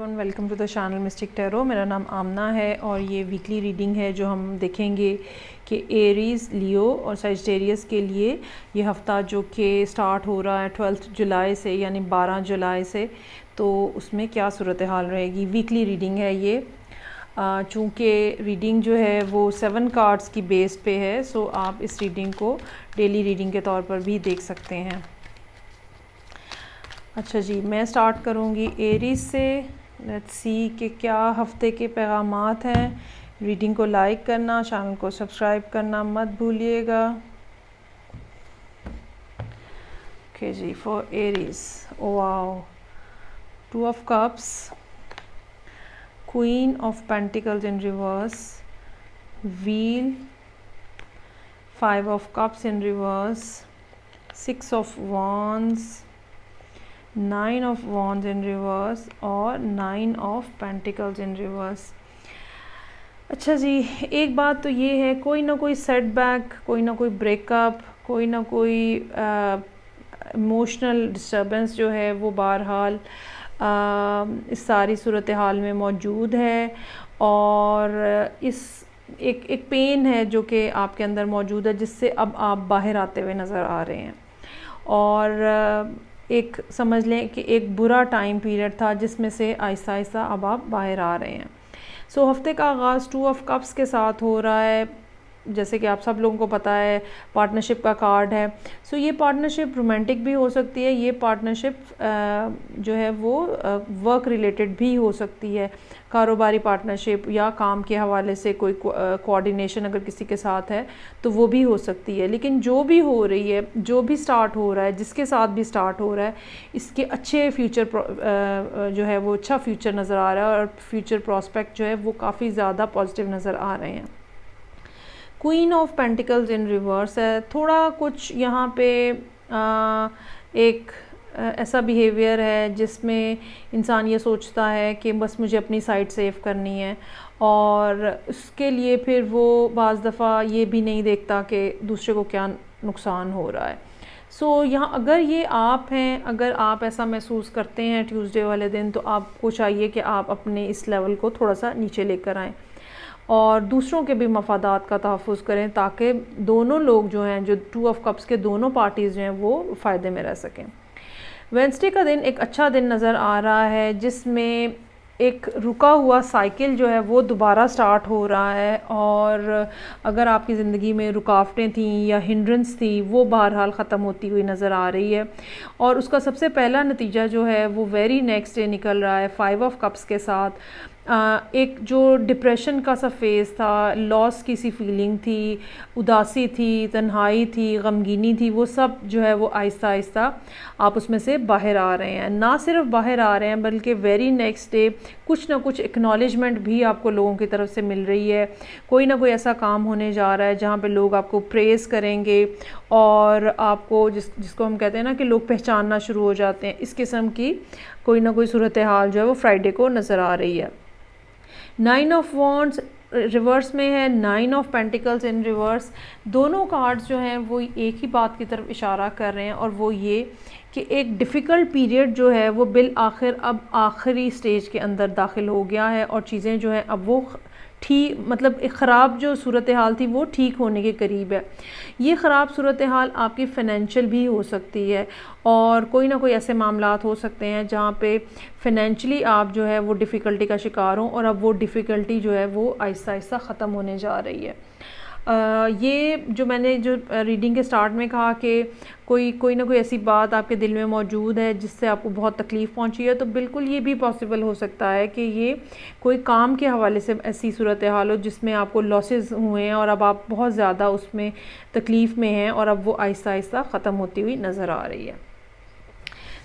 Everyone, welcome to the channel Mystic Tarot. मेरा नाम आमना है और ये वीकली रीडिंग है जो हम देखेंगे कि एरीज़, लियो और सजिटेरियस के लिए ये हफ़्ता जो कि स्टार्ट हो रहा है 12 जुलाई से यानी 12 जुलाई से, तो उसमें क्या सूरत हाल रहेगी। वीकली रीडिंग है ये, चूँकि रीडिंग जो है वो 7 कार्ड्स की बेस पे है, सो आप इस रीडिंग को डेली रीडिंग के तौर पर भी देख सकते हैं। अच्छा जी, मैं स्टार्ट करूँगी एरीज से। लेट्स सी कि क्या हफ्ते के पैगामात हैं। रीडिंग को लाइक करना, चैनल को सब्सक्राइब करना मत भूलिएगा। ओके जी, for Aries, wow, 2 of cups, queen of pentacles in reverse, wheel, 5 of cups in reverse, 6 of wands, 9 of wands in reverse और 9 ऑफ पेंटिकल्स इन रिवर्स। अच्छा जी, एक बात तो ये है, कोई ना कोई सेटबैक, कोई ना कोई ब्रेकअप, कोई ना कोई इमोशनल डिस्टर्बेंस जो है वो बहरहाल इस सारी सूरत हाल में मौजूद है। और इस एक पेन है जो कि आपके अंदर मौजूद है, जिससे अब आप बाहर आते हुए नज़र आ रहे हैं। और एक समझ लें कि एक बुरा टाइम पीरियड था जिसमें से आहिस्ता आहिस्ता अब आप बाहर आ रहे हैं। सो हफ्ते का आगाज़ 2 ऑफ कप्स के साथ हो रहा है। जैसे कि आप सब लोगों को पता है, पार्टनरशिप का कार्ड है। सो ये पार्टनरशिप रोमांटिक भी हो सकती है, ये पार्टनरशिप जो है वो वर्क रिलेटेड भी हो सकती है, कारोबारी पार्टनरशिप या काम के हवाले से कोई कोऑर्डिनेशन अगर किसी के साथ है तो वो भी हो सकती है। लेकिन जो भी हो रही है, जो भी स्टार्ट हो रहा है, जिसके साथ भी स्टार्ट हो रहा है, इसके अच्छे फ्यूचर जो है वो अच्छा फ्यूचर नज़र आ रहा है और फ्यूचर प्रॉस्पेक्ट जो है वो काफ़ी ज़्यादा पॉजिटिव नज़र आ रहे हैं। Queen of pentacles in reverse है। थोड़ा कुछ यहाँ पे एक ऐसा बिहेवियर है जिसमें इंसान ये सोचता है कि बस मुझे अपनी साइड सेव करनी है, और उसके लिए फिर वो बाज़ दफ़ा ये भी नहीं देखता कि दूसरे को क्या नुकसान हो रहा है। सो यहाँ अगर ये आप हैं, अगर आप ऐसा महसूस करते हैं ट्यूसडे वाले दिन, तो आपको चाहिए कि आप अपने इस लेवल को थोड़ा सा नीचे लेकर आएँ और दूसरों के भी मफादात का तहफ़्फ़ुज़ करें, ताकि दोनों लोग जो हैं, जो 2 ऑफ कप्स के दोनों पार्टीज़ जो हैं वो फ़ायदे में रह सकें। वेडनेसडे का दिन एक अच्छा दिन नज़र आ रहा है, जिसमें एक रुका हुआ साइकिल जो है वो दोबारा स्टार्ट हो रहा है। और अगर आपकी ज़िंदगी में रुकावटें थी या हिंड्रेंस थी, वो बहरहाल ख़त्म होती हुई नज़र आ रही है। और उसका सबसे पहला नतीजा जो है वो वेरी नेक्स्ट डे निकल रहा है 5 ऑफ कप्स के साथ। एक जो डिप्रेशन का सा फेज़ था, लॉस की सी फीलिंग थी, उदासी थी, तन्हाई थी, गमगीनी थी, वो सब जो है वो आहिस्ता आहिस्ता आप उसमें से बाहर आ रहे हैं। ना सिर्फ बाहर आ रहे हैं बल्कि वेरी नेक्स्ट डे कुछ ना कुछ एक्नॉलेजमेंट भी आपको लोगों की तरफ से मिल रही है। कोई ना कोई ऐसा काम होने जा रहा है जहाँ पे लोग आपको प्रेज़ करेंगे और आपको जिसको हम कहते हैं ना कि लोग पहचानना शुरू हो जाते हैं, इस किस्म की कोई ना कोई सूरत हाल जो है वो फ्राइडे को नज़र आ रही है। 9 ऑफ वॉन्ड्स रिवर्स में है, 9 ऑफ पेंटिकल्स इन रिवर्स। दोनों कार्ड्स जो हैं वो एक ही बात की तरफ इशारा कर रहे हैं, और वो ये कि एक डिफ़िकल्ट पीरियड जो है वो बिल आखिर अब आखिरी स्टेज के अंदर दाखिल हो गया है, और चीज़ें जो हैं अब वो ठीक, मतलब एक ख़राब जो सूरत हाल थी वो ठीक होने के करीब है। ये ख़राब सूरत हाल आपकी फ़ाइनेंशियल भी हो सकती है, और कोई ना कोई ऐसे मामलात हो सकते हैं जहाँ पे फ़ाइनेंशियली आप जो है वो डिफ़िकल्टी का शिकार हों, और अब वो डिफ़िकल्टी जो है वो आहिस्ता आहिस्ता ख़त्म होने जा रही है। ये जो मैंने जो रीडिंग के स्टार्ट में कहा कि कोई ना कोई ऐसी बात आपके दिल में मौजूद है जिससे आपको बहुत तकलीफ़ पहुंची है, तो बिल्कुल ये भी पॉसिबल हो सकता है कि ये कोई काम के हवाले से ऐसी सूरत हाल हो जिसमें आपको लॉसेस हुए हैं और अब आप बहुत ज़्यादा उसमें तकलीफ़ में हैं, और अब वो आहिस्ता आहिस्ता ख़त्म होती हुई नज़र आ रही है।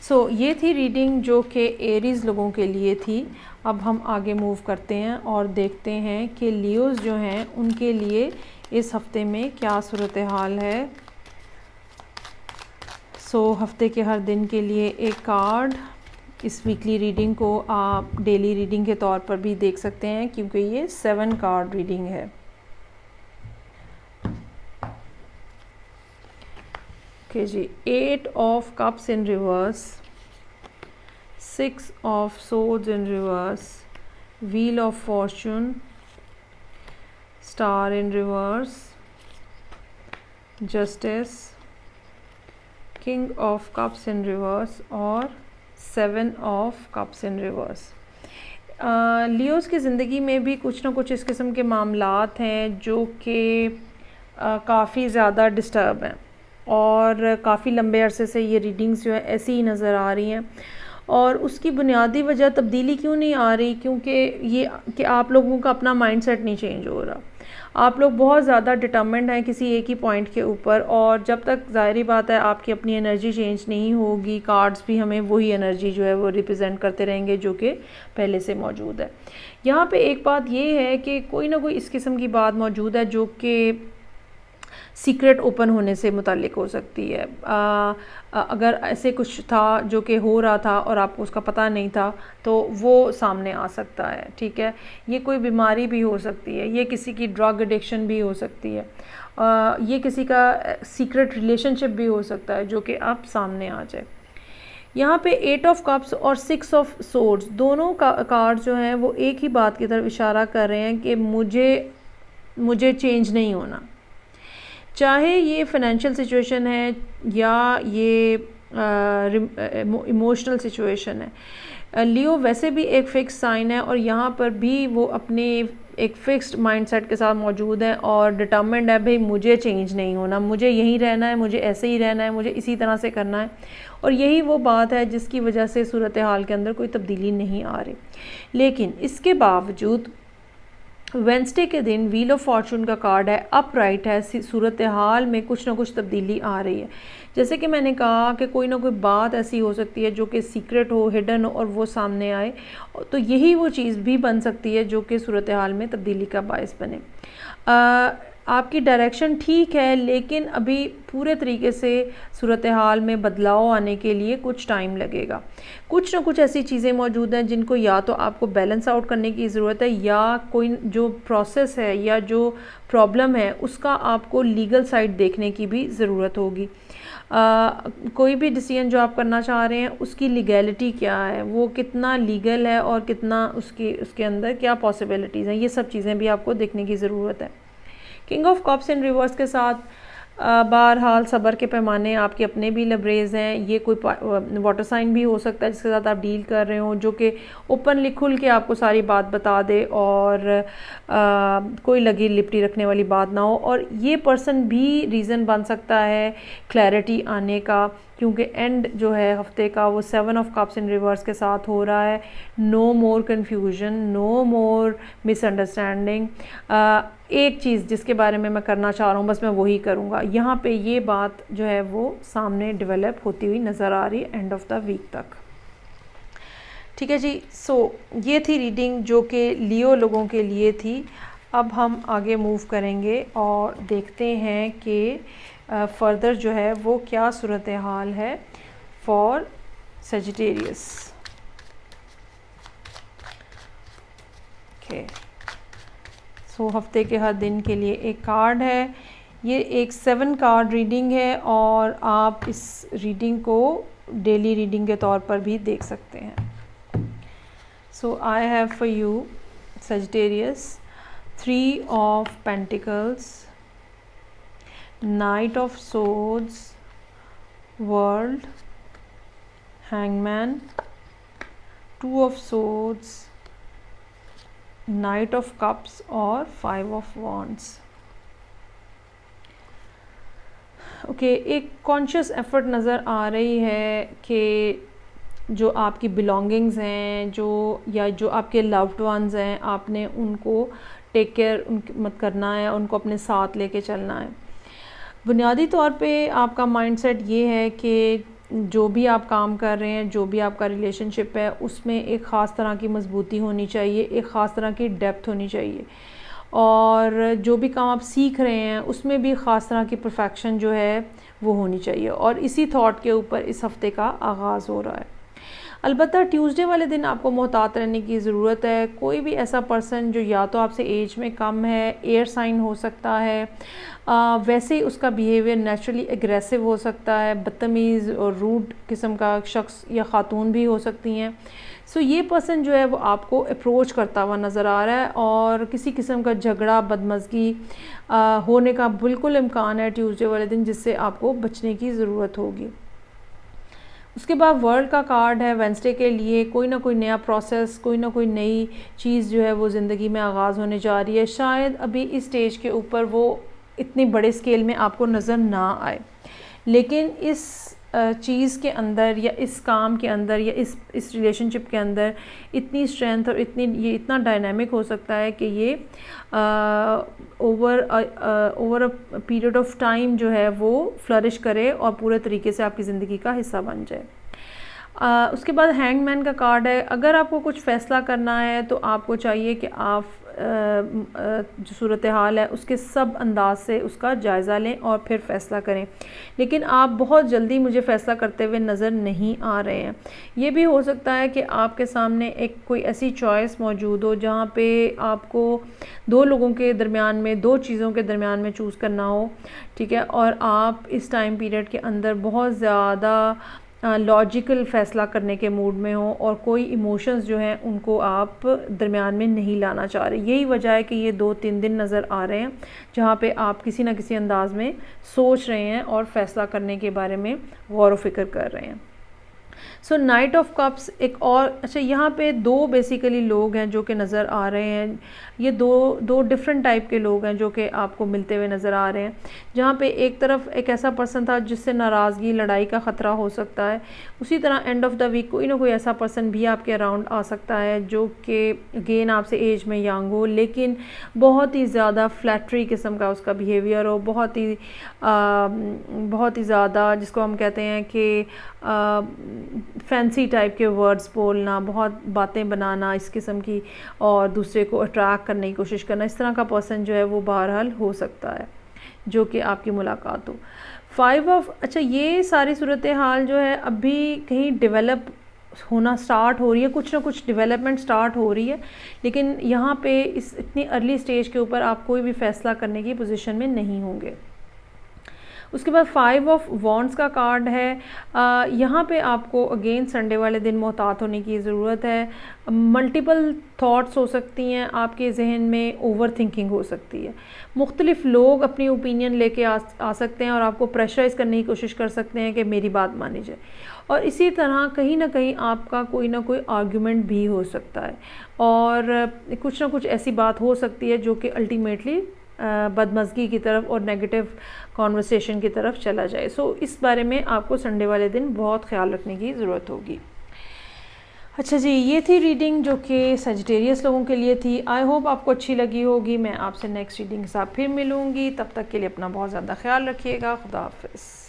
सो ये थी रीडिंग जो कि एरीज़ लोगों के लिए थी। अब हम आगे मूव करते हैं और देखते हैं कि लियोज़ जो हैं उनके लिए इस हफ़्ते में क्या सूरत हाल है। सो हफ़्ते के हर दिन के लिए एक कार्ड। इस वीकली रीडिंग को आप डेली रीडिंग के तौर पर भी देख सकते हैं, क्योंकि ये 7 कार्ड रीडिंग है। ओके जी, 8 of cups in reverse, 6 of swords in reverse, wheel of fortune, star in reverse, justice, king of cups in reverse और 7 of cups in reverse। Leos की ज़िंदगी में भी कुछ ना कुछ इस किस्म के मामलात हैं जो कि काफ़ी ज़्यादा डिस्टर्ब हैं और काफ़ी लंबे अरसे से ये रीडिंग्स जो है ऐसी ही नज़र आ रही हैं। और उसकी बुनियादी वजह तब्दीली क्यों नहीं आ रही, क्योंकि ये कि आप लोगों का अपना माइंडसेट नहीं चेंज हो रहा। आप लोग बहुत ज़्यादा डिटर्मिन्ड हैं किसी एक ही पॉइंट के ऊपर, और जब तक ज़ाहिरी बात है आपकी अपनी एनर्जी चेंज नहीं होगी, कार्ड्स भी हमें वही एनर्जी जो है वो रिप्रेजेंट करते रहेंगे जो कि पहले से मौजूद है। यहाँ पे एक बात ये है कि कोई ना कोई इस किस्म की बात मौजूद है जो कि सीक्रेट ओपन होने से मुताल्लिक हो सकती है। अगर ऐसे कुछ था जो कि हो रहा था और आपको उसका पता नहीं था तो वो सामने आ सकता है, ठीक है। ये कोई बीमारी भी हो सकती है, ये किसी की ड्रग एडिक्शन भी हो सकती है, ये किसी का सीक्रेट रिलेशनशिप भी हो सकता है जो कि अब सामने आ जाए। यहाँ पे 8 ऑफ कप्स और 6 ऑफ सोर्ड्स दोनों कार्ड जो हैं वो एक ही बात की तरफ इशारा कर रहे हैं कि मुझे चेंज नहीं होना, चाहे ये फाइनेंशियल सिचुएशन है या ये इमोशनल सिचुएशन है। लियो वैसे भी एक फ़िक्स साइन है और यहाँ पर भी वो अपने एक फ़िक्स्ड माइंडसेट के साथ मौजूद है और डिटर्मिन्ड है, भाई मुझे चेंज नहीं होना, मुझे यहीं रहना है, मुझे ऐसे ही रहना है, मुझे इसी तरह से करना है। और यही वो बात है जिसकी वजह से सूरत हाल के अंदर कोई तब्दीली नहीं आ रही। लेकिन इसके बावजूद वेंसडे के दिन व्हील ऑफ फॉर्चून का कार्ड है, अपराइट है, सूरत हाल में कुछ ना कुछ तब्दीली आ रही है। जैसे कि मैंने कहा कि कोई ना कोई बात ऐसी हो सकती है जो कि सीक्रेट हो, हिडन हो और वो सामने आए, तो यही वो चीज़ भी बन सकती है जो कि सूरत हाल में तब्दीली का बायस बने। आपकी डायरेक्शन ठीक है लेकिन अभी पूरे तरीके से सूरत हाल में बदलाव आने के लिए कुछ टाइम लगेगा। कुछ ना कुछ ऐसी चीज़ें मौजूद हैं जिनको या तो आपको बैलेंस आउट करने की ज़रूरत है या कोई जो प्रोसेस है या जो प्रॉब्लम है उसका आपको लीगल साइड देखने की भी ज़रूरत होगी। कोई भी डिसीजन जो आप करना चाह रहे हैं उसकी लीगैलिटी क्या है, वो कितना लीगल है और कितना उसके अंदर क्या पॉसिबिलिटीज़ हैं, ये सब चीज़ें भी आपको देखने की ज़रूरत है। King of cups in reverse के साथ बहरहाल सब्र के पैमाने आपके अपने भी लबरेज हैं। ये कोई वाटर साइन भी हो सकता है जिसके साथ आप डील कर रहे हो, जो कि ओपनली खुल के आपको सारी बात बता दे और कोई लगी लिपटी रखने वाली बात ना हो। और ये पर्सन भी रीज़न बन सकता है क्लैरिटी आने का, क्योंकि एंड जो है हफ्ते का वो 7 ऑफ कप्स इन रिवर्स के साथ हो रहा है। नो मोर कन्फ्यूजन, नो मोर मिसअंडरस्टैंडिंग। एक चीज़ जिसके बारे में मैं करना चाह रहा हूँ बस मैं वही करूँगा। यहाँ पे ये बात जो है वो सामने डेवलप होती हुई नज़र आ रही है एंड ऑफ द वीक तक। ठीक है जी, सो ये थी रीडिंग जो कि लियो लोगों के लिए थी। अब हम आगे मूव करेंगे और देखते हैं कि फर्दर जो है वो क्या सूरत हाल है फॉर सजिटेरियस। ओके, सो हफ्ते के हर दिन के लिए एक कार्ड है। ये एक 7 कार्ड रीडिंग है और आप इस रीडिंग को डेली रीडिंग के तौर पर भी देख सकते हैं। So I have for you Sagittarius 3 of pentacles, Knight of Swords, World, Hangman, 2 of Swords, Knight of Cups और 5 of Wands। ओके, एक कॉन्शियस एफर्ट नज़र आ रही है कि जो आपकी बिलोंगिंग्स हैं जो आपके लव्ड वंस हैं, आपने उनको टेक केयर मत करना है, उनको अपने साथ लेके चलना है। बुनियादी तौर पे आपका माइंडसेट ये है कि जो भी आप काम कर रहे हैं, जो भी आपका रिलेशनशिप है, उसमें एक ख़ास तरह की मजबूती होनी चाहिए, एक ख़ास तरह की डेप्थ होनी चाहिए, और जो भी काम आप सीख रहे हैं उसमें भी ख़ास तरह की परफेक्शन जो है वो होनी चाहिए। और इसी थॉट के ऊपर इस हफ़्ते का आगाज़ हो रहा है। अलबत्ता ट्यूसडे वाले दिन आपको मोहतात रहने की ज़रूरत है। कोई भी ऐसा पर्सन जो या तो आपसे एज में कम है, एयर साइन हो सकता है, वैसे ही उसका बिहेवियर नेचुरली एग्रेसिव हो सकता है, बदतमीज़ और रूड किस्म का शख्स या ख़ातून भी हो सकती हैं। सो ये पर्सन जो है वो आपको अप्रोच करता हुआ नज़र आ रहा है और किसी किस्म का झगड़ा, बदमज़गी होने का बिल्कुल इम्कान है ट्यूसडे वाले दिन, जिससे आपको बचने की ज़रूरत होगी। उसके बाद वर्ल्ड का कार्ड है वेंसडे के लिए। कोई ना कोई नया प्रोसेस, कोई ना कोई नई चीज़ जो है वो ज़िंदगी में आगाज़ होने जा रही है। शायद अभी इस स्टेज के ऊपर वो इतनी बड़े स्केल में आपको नज़र ना आए, लेकिन इस चीज़ के अंदर या इस काम के अंदर या इस रिलेशनशिप के अंदर इतनी स्ट्रेंथ और ये इतना डायनामिक हो सकता है कि ये over a period of time जो है वो फ्लरिश करे और पूरे तरीके से आपकी ज़िंदगी का हिस्सा बन जाए। उसके बाद हैंगमैन का कार्ड है। अगर आपको कुछ फ़ैसला करना है तो आपको चाहिए कि आप जो सूरत हाल है उसके सब अंदाज से उसका जायज़ा लें और फिर फ़ैसला करें, लेकिन आप बहुत जल्दी मुझे फ़ैसला करते हुए नज़र नहीं आ रहे हैं। ये भी हो सकता है कि आपके सामने एक कोई ऐसी चॉइस मौजूद हो जहाँ पे आपको दो लोगों के दरमियान में, दो चीज़ों के दरमियान में चूज़ करना हो, ठीक है, और आप इस टाइम पीरियड के अंदर बहुत ज़्यादा लॉजिकल फ़ैसला करने के मूड में हो और कोई इमोशंस जो हैं उनको आप दरमियान में नहीं लाना चाह रहे। यही वजह है कि ये 2-3 दिन नज़र आ रहे हैं जहाँ पे आप किसी न किसी अंदाज में सोच रहे हैं और फ़ैसला करने के बारे में गौर व फिक्र कर रहे हैं। सो नाइट ऑफ कप्स एक और अच्छा, यहाँ पे दो बेसिकली लोग हैं जो कि नज़र आ रहे हैं। ये दो डिफरेंट टाइप के लोग हैं जो कि आपको मिलते हुए नज़र आ रहे हैं, जहाँ पे एक तरफ एक ऐसा पर्सन था जिससे नाराज़गी, लड़ाई का ख़तरा हो सकता है। उसी तरह एंड ऑफ द वीक कोई ना कोई ऐसा पर्सन भी आपके अराउंड आ सकता है जो कि अगेन आपसे एज में यंग हो, लेकिन बहुत ही ज़्यादा फ्लैटरी किस्म का उसका बिहेवियर हो, बहुत ही ज़्यादा जिसको हम कहते हैं कि फैंसी टाइप के वर्ड्स बोलना, बहुत बातें बनाना इस किस्म की, और दूसरे को अट्रैक्ट करने की कोशिश करना। इस तरह का पर्सन जो है वो बहरहाल हो सकता है जो कि आपकी मुलाकात हो। 5 ऑफ अच्छा, ये सारी सूरत हाल जो है अभी कहीं डेवलप होना स्टार्ट हो रही है, कुछ ना कुछ डेवलपमेंट स्टार्ट हो रही है, लेकिन यहाँ पे इस इतनी अर्ली स्टेज के ऊपर आप कोई भी फ़ैसला करने की पोजीशन में नहीं होंगे। उसके बाद 5 ऑफ वॉन्ड्स का कार्ड है। यहाँ पे आपको अगेन संडे वाले दिन मोहतात होने की ज़रूरत है। मल्टीपल थॉट्स हो सकती हैं आपके जहन में, ओवर थिंकिंग हो सकती है, मुख्तलिफ़ लोग अपनी ओपिनियन लेके आ सकते हैं और आपको प्रेशराइज़ करने की कोशिश कर सकते हैं कि मेरी बात मानी जाए, और इसी तरह कहीं ना कहीं आपका कोई ना कोई आर्ग्यूमेंट भी हो सकता है और कुछ ना कुछ ऐसी बात हो सकती है जो कि अल्टीमेटली बदमज़गी की तरफ और नेगेटिव कॉन्वर्सेशन की तरफ चला जाए। सो इस बारे में आपको संडे वाले दिन बहुत ख्याल रखने की ज़रूरत होगी। अच्छा जी, ये थी रीडिंग जो कि सजिटेरियस लोगों के लिए थी। आई होप आपको अच्छी लगी होगी। मैं आपसे नेक्स्ट रीडिंग के साथ फिर मिलूँगी, तब तक के लिए अपना बहुत ज़्यादा ख्याल रखिएगा। खुदा हाफ़िज़।